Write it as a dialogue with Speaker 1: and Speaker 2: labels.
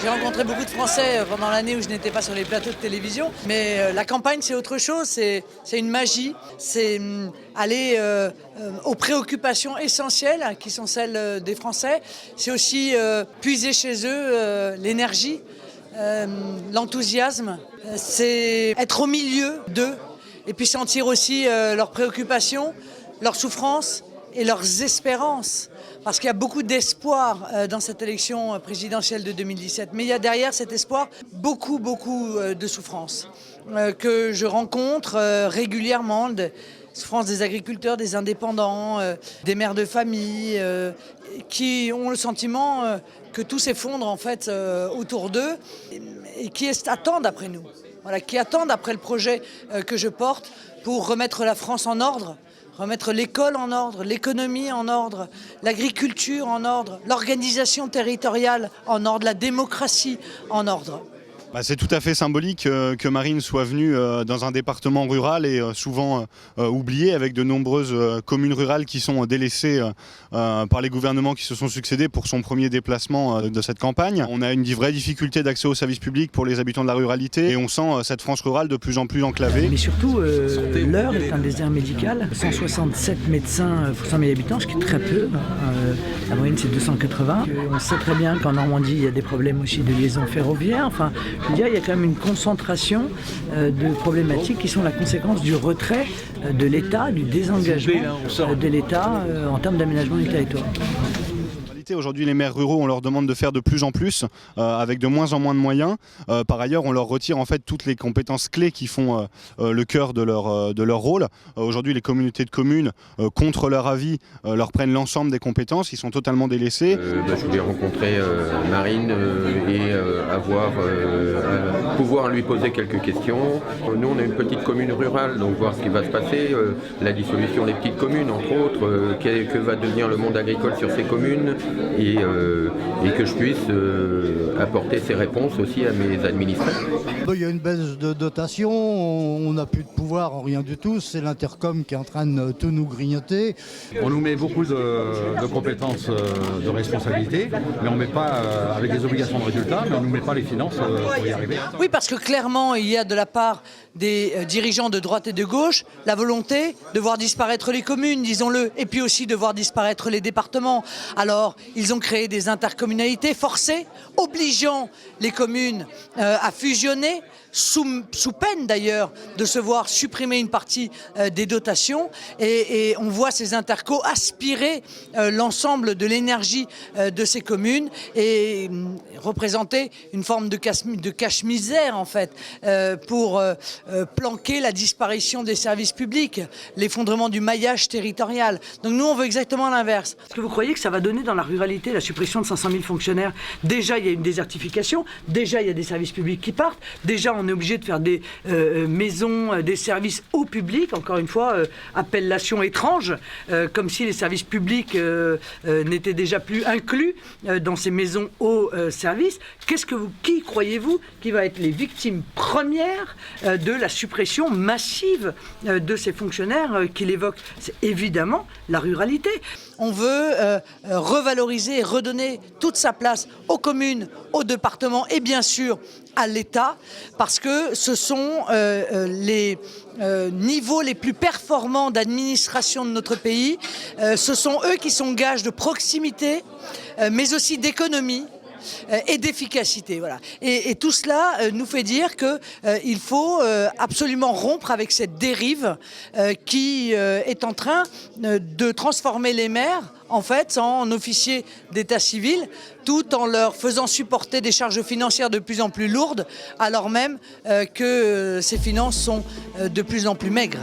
Speaker 1: J'ai rencontré beaucoup de Français pendant l'année où je n'étais pas sur les plateaux de télévision. Mais la campagne, c'est autre chose, c'est une magie. C'est aller aux préoccupations essentielles qui sont celles des Français. C'est aussi puiser chez eux l'énergie, l'enthousiasme. C'est être au milieu d'eux et puis sentir aussi leurs préoccupations, leurs souffrances et leurs espérances. Parce qu'il y a beaucoup d'espoir dans cette élection présidentielle de 2017. Mais il y a derrière cet espoir beaucoup de souffrances que je rencontre régulièrement. Souffrances des agriculteurs, des indépendants, des mères de famille qui ont le sentiment que tout s'effondre en fait autour d'eux et qui attendent après nous. Voilà, qui attendent après le projet que je porte pour remettre la France en ordre. Remettre l'école en ordre, l'économie en ordre, l'agriculture en ordre, l'organisation territoriale en ordre, la démocratie en ordre.
Speaker 2: C'est tout à fait symbolique que Marine soit venue dans un département rural et souvent oublié, avec de nombreuses communes rurales qui sont délaissées par les gouvernements qui se sont succédés pour son premier déplacement de cette campagne. On a une vraie difficulté d'accès aux services publics pour les habitants de la ruralité et on sent cette France rurale de plus en plus enclavée.
Speaker 3: Mais surtout, l'Eure est un désert médical. 167 médecins pour 100 000 habitants, ce qui est très peu. La moyenne, c'est 280. On sait très bien qu'en Normandie, il y a des problèmes aussi de liaison ferroviaire. Enfin, je veux dire, il y a quand même une concentration de problématiques qui sont la conséquence du retrait de l'État, du désengagement de l'État en termes d'aménagement du territoire.
Speaker 2: Aujourd'hui, les maires ruraux, on leur demande de faire de plus en plus, avec de moins en moins de moyens. Par ailleurs, on leur retire en fait toutes les compétences clés qui font le cœur de leur rôle. Aujourd'hui, les communautés de communes, contre leur avis, leur prennent l'ensemble des compétences. Ils sont totalement délaissés.
Speaker 4: Je voulais rencontrer Marine et pouvoir lui poser quelques questions. Nous, on est une petite commune rurale, donc voir ce qui va se passer. La dissolution des petites communes, entre autres. Que va devenir le monde agricole sur ces communes et que je puisse apporter ces réponses aussi à mes administrés.
Speaker 5: Il y a une baisse de dotation, on n'a plus de pouvoir en rien du tout, c'est l'Intercom qui est en train de tout nous grignoter.
Speaker 6: On nous met beaucoup de compétences de responsabilité, mais on ne met pas avec des obligations de résultat, mais on ne nous met pas les finances pour y arriver.
Speaker 1: Oui, parce que clairement, il y a de la part des dirigeants de droite et de gauche la volonté de voir disparaître les communes, disons-le, et puis aussi de voir disparaître les départements. Alors, ils ont créé des intercommunalités forcées, obligeant les communes à fusionner, sous peine d'ailleurs de se voir supprimer une partie des dotations. Et on voit ces intercos aspirer l'ensemble de l'énergie de ces communes et représenter une forme de cache-misère en fait, pour planquer la disparition des services publics, l'effondrement du maillage territorial. Donc nous, on veut exactement l'inverse.
Speaker 3: Est-ce que vous croyez que ça va donner dans la ruralité la suppression de 500 000 fonctionnaires? Déjà, il y a une désertification, déjà, il y a des services publics qui partent, déjà, on est obligé de faire des maisons, des services au public, encore une fois, appellation étrange, comme si les services publics n'étaient déjà plus inclus dans ces maisons au service. Qui croyez-vous qui va être les victimes premières de la suppression massive de ces fonctionnaires qu'il évoque? C'est évidemment la ruralité.
Speaker 1: On veut revaloriser et redonner toute sa place aux communes, aux départements et bien sûr à l'État, parce que ce sont les niveaux les plus performants d'administration de notre pays. Ce sont eux qui sont gages de proximité, mais aussi d'économie et d'efficacité. Voilà. Et tout cela nous fait dire qu'il faut absolument rompre avec cette dérive qui est en train de transformer les maires en fait en officiers d'état civil, tout en leur faisant supporter des charges financières de plus en plus lourdes, alors même que ces finances sont de plus en plus maigres.